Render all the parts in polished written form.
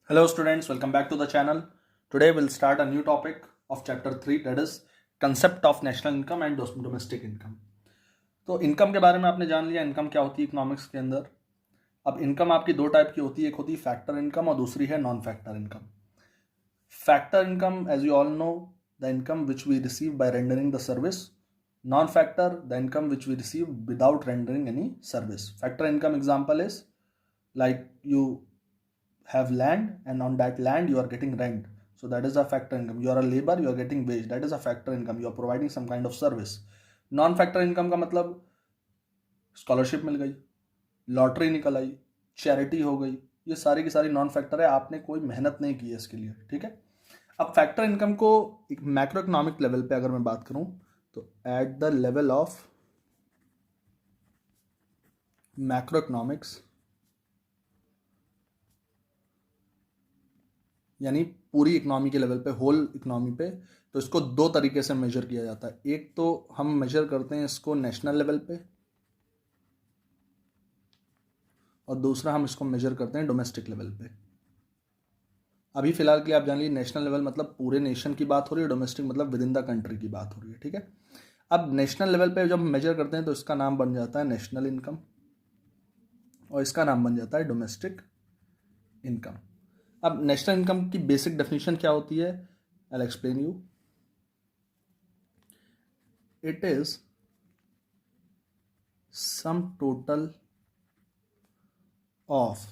Hello students, welcome back to the channel. Today we'll start a new topic of chapter 3, that is concept of national income and domestic income. तो income के बारे में आपने जान लिया, income क्या होती है इकोनॉमिक्स के अंदर। अब इनकम आपकी दो टाइप की होती है, एक होती है फैक्टर इनकम और दूसरी है non factor income. Factor income, as you all know, the income which we receive by rendering the service. Non factor, the income which we receive without rendering any service. Factor income example is like you have land and on that land you are getting rent, so that is a factor income. You are a labor, you are getting wage, that is a factor income. You are providing some kind of service. Non factor income का मतलब scholarship मिल गई, lottery निकल आई, charity हो गई, ये सारी की सारी नॉन फैक्टर है, आपने कोई मेहनत नहीं की है इसके लिए, ठीक है। अब फैक्टर इनकम को एक मैक्रो इकोनॉमिक लेवल पे अगर मैं बात करूं तो at the level of macro economics, यानी पूरी इकोनॉमी के लेवल पे, होल इकोनॉमी पे, तो इसको दो तरीके से मेजर किया जाता है। एक तो हम मेजर करते हैं इसको नेशनल लेवल पे और दूसरा हम इसको मेजर करते हैं डोमेस्टिक लेवल पे। अभी फिलहाल के लिए आप जान लीजिए, नेशनल लेवल मतलब पूरे नेशन की बात हो रही है, डोमेस्टिक मतलब विद इन द कंट्री की बात हो रही है, ठीक है। अब नेशनल लेवल पे जब हम मेजर करते हैं तो इसका नाम बन जाता है नेशनल इनकम और इसका नाम बन जाता है डोमेस्टिक इनकम। अब नेशनल इनकम की बेसिक डेफिनेशन क्या होती है, I will explain you. It is sum total of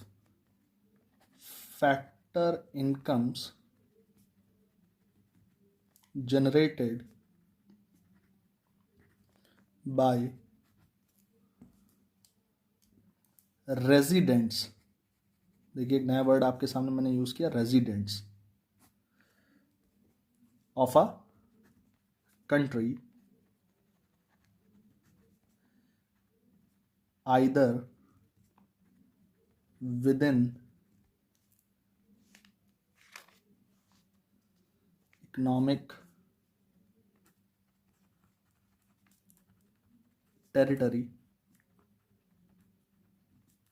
factor incomes generated by residents. देखिए एक नया वर्ड आपके सामने मैंने यूज किया, residents of a country either with in economic territory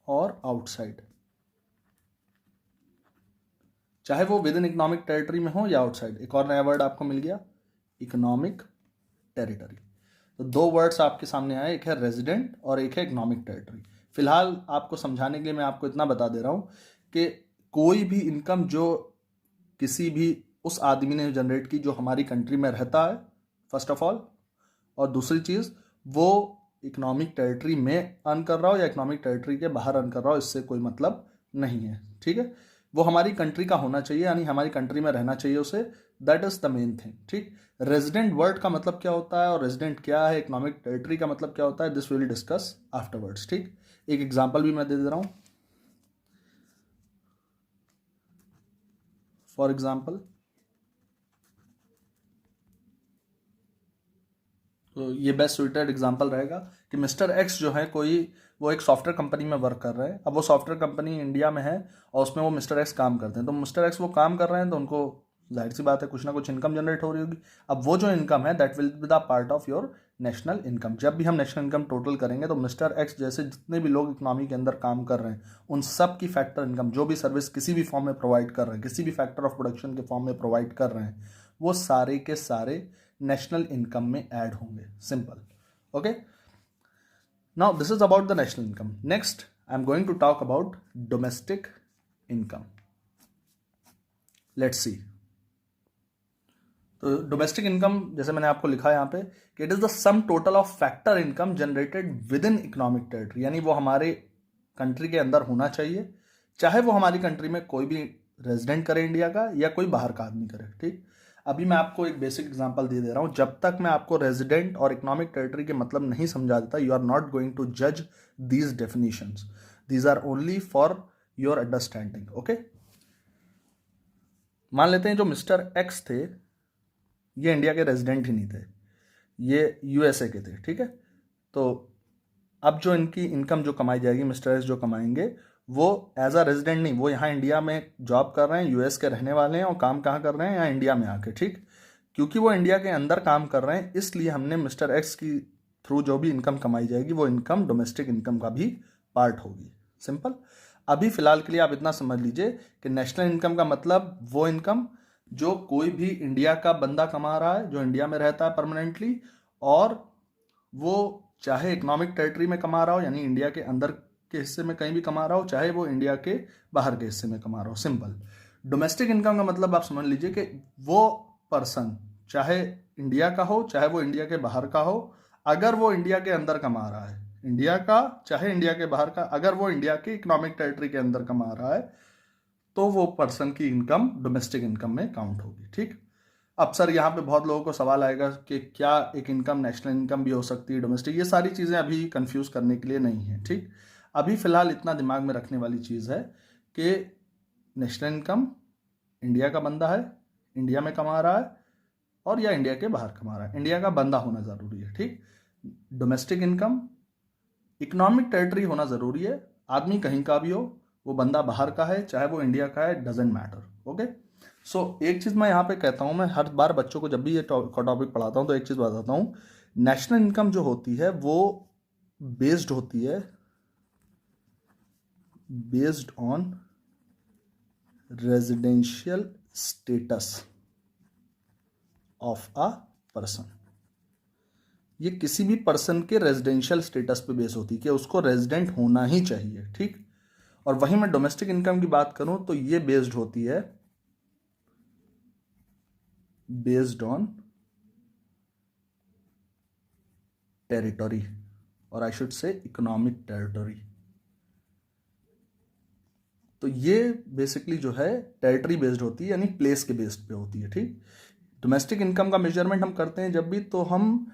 और आउटसाइड, चाहे वो विद इन इकोनॉमिक टेरिटरी में हो या आउटसाइड। एक और नया वर्ड आपको मिल गया, इकोनॉमिक टेरिटरी। तो दो वर्ड्स आपके सामने आए, एक है रेजिडेंट और एक है इकोनॉमिक टेरिटरी। फिलहाल आपको समझाने के लिए मैं आपको इतना बता दे रहा हूं कि कोई भी इनकम जो किसी भी उस आदमी ने जनरेट की जो हमारी कंट्री में रहता है, फर्स्ट ऑफ ऑल, और दूसरी चीज वो इकोनॉमिक टेरिटरी में अर्न कर रहा हो या इकोनॉमिक टेरिटरी के बाहर अर्न कर रहा हो, इससे कोई मतलब नहीं है, ठीक है। वो हमारी कंट्री का होना चाहिए, यानी हमारी कंट्री में रहना चाहिए उसे, that is the main thing, ठीक। रेजिडेंट वर्ड का मतलब क्या होता है और रेजिडेंट क्या है, इकोनॉमिक टेरिटरी का मतलब क्या होता है, दिस विल डिस्कस आफ्टरवर्ड्स, ठीक। एक एग्जांपल भी मैं दे रहा हूं। फॉर एग्जांपल, तो ये बेस्ट सुइटेड एग्जांपल रहेगा कि मिस्टर एक्स जो है वो एक सॉफ्टवेयर कंपनी में वर्क कर रहे हैं। अब वो सॉफ्टवेयर कंपनी इंडिया में है और उसमें वो मिस्टर एक्स काम करते हैं। तो मिस्टर एक्स वो काम कर रहे हैं तो उनको जाहिर सी बात है कुछ ना कुछ इनकम जनरेट हो रही होगी। अब वो जो इनकम है that will be the part of your national income. जब भी हम नेशनल इनकम टोटल करेंगे तो मिस्टर एक्स जैसे जितने भी लोग इकोनॉमी के अंदर काम कर रहे हैं उन सब की फैक्टर इनकम, जो भी सर्विस किसी भी फॉर्म में प्रोवाइड कर रहे हैं, किसी भी फैक्टर ऑफ प्रोडक्शन के फॉर्म में प्रोवाइड कर रहे हैं, वो सारे के सारे नेशनल इनकम में ऐड होंगे। Simple, okay. Now this is about the national income. Next I am going to talk about domestic income. Let's see. तो डोमेस्टिक इनकम, जैसे मैंने आपको लिखा है यहाँ पे कि it is the sum total of factor income generated with in economic territory, यानी वो हमारे कंट्री के अंदर होना चाहिए, चाहे वो हमारी कंट्री में कोई भी रेजिडेंट करे इंडिया का या कोई बाहर का आदमी करे, ठीक। अभी मैं आपको एक बेसिक एग्जांपल दे रहा हूं। जब तक मैं आपको रेजिडेंट और इकोनॉमिक टेरिटरी के मतलब नहीं समझा देता, you are not going to जज these definitions, these are only for your understanding, okay. मान लेते हैं जो मिस्टर एक्स थे ये इंडिया के रेजिडेंट ही नहीं थे, ये यूएसए के थे, ठीक है। तो अब जो इनकी इनकम जो कमाई जाएगी, मिस्टर एक्स जो कमाएंगे, वो एज अ रेजिडेंट नहीं, वो यहाँ इंडिया में जॉब कर रहे हैं, यूएस के रहने वाले हैं और काम कहाँ कर रहे हैं, यहाँ इंडिया में आके, ठीक। क्योंकि वो इंडिया के अंदर काम कर रहे हैं इसलिए हमने मिस्टर एक्स की थ्रू जो भी इनकम कमाई जाएगी वो इनकम डोमेस्टिक इनकम का भी पार्ट होगी। सिंपल। अभी फिलहाल के लिए आप इतना समझ लीजिए कि नेशनल इनकम का मतलब वो इनकम जो कोई भी इंडिया का बंदा कमा रहा है, जो इंडिया में रहता है परमानेंटली, और वो चाहे इकोनॉमिक टेरिटरी में कमा रहा हो, यानी इंडिया के अंदर के हिस्से में कहीं भी कमा रहा हो, चाहे वो इंडिया के बाहर के हिस्से में कमा रहा हो। सिंपल। डोमेस्टिक इनकम का मतलब आप समझ लीजिए कि वो पर्सन चाहे इंडिया का हो, चाहे वो इंडिया के बाहर का हो, अगर वो इंडिया के अंदर कमा रहा है, इंडिया का चाहे इंडिया के बाहर का, अगर वो इंडिया के इकोनॉमिक टेरिटरी के अंदर कमा रहा है, तो वो पर्सन की इनकम डोमेस्टिक इनकम में काउंट होगी। ठीक। अब सर यहाँ पे बहुत लोगों को सवाल आएगा कि क्या एक इनकम नेशनल इनकम भी हो सकती है, डोमेस्टिक? ये सारी चीज़ें अभी कंफ्यूज करने के लिए नहीं है। ठीक। अभी फिलहाल इतना दिमाग में रखने वाली चीज़ है कि नेशनल इनकम इंडिया का बंदा है, इंडिया में कमा रहा है, और या इंडिया के बाहर कमा रहा है, इंडिया का बंदा होना ज़रूरी है। ठीक। डोमेस्टिक इनकम इकोनॉमिक टेरिटरी होना ज़रूरी है, आदमी कहीं का भी हो, वो बंदा बाहर का है चाहे वो इंडिया का है, डजेंट मैटर। ओके। सो एक चीज़ मैं यहाँ पे कहता हूँ, मैं हर बार बच्चों को जब भी ये टॉपिक पढ़ाता हूँ तो एक चीज़ बताता हूँ, नेशनल इनकम जो होती है वो बेस्ड होती है based on residential status of a person. ये किसी भी पर्सन के रेजिडेंशियल स्टेटस पे बेस होती है कि उसको रेजिडेंट होना ही चाहिए। ठीक। और वहीं मैं डोमेस्टिक इनकम की बात करूं तो ये बेस्ड होती है बेस्ड ऑन टेरिटरी, और I should say economic territory. तो ये बेसिकली जो है टेरिटरी बेस्ड होती है, यानी प्लेस के बेस्ड पे होती है। ठीक। डोमेस्टिक इनकम का मेजरमेंट हम करते हैं जब भी, तो हम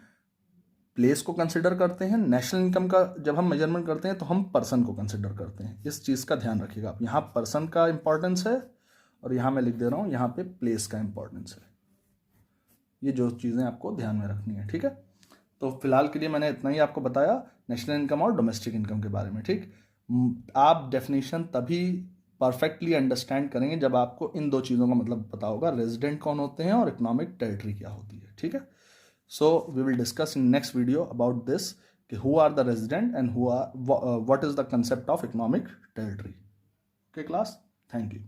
प्लेस को कंसिडर करते हैं। नेशनल इनकम का जब हम मेजरमेंट करते हैं तो हम पर्सन को कंसिडर करते हैं। इस चीज़ का ध्यान रखिएगा आप। यहाँ पर्सन का इंपॉर्टेंस है, और यहाँ मैं लिख दे रहा हूँ यहाँ पे प्लेस का इंपॉर्टेंस है। ये जो चीज़ें आपको ध्यान में रखनी है। ठीक है। तो फिलहाल के लिए मैंने इतना ही आपको बताया नेशनल इनकम और डोमेस्टिक इनकम के बारे में। ठीक। आप डेफिनेशन तभी परफेक्टली अंडरस्टैंड करेंगे जब आपको इन दो चीज़ों का मतलब पता होगा, रेजिडेंट कौन होते हैं और इकोनॉमिक टेरिटरी क्या होती है। ठीक है। So we will discuss in next video about this, who are the resident and what is the concept of economic territory. Okay class, thank you.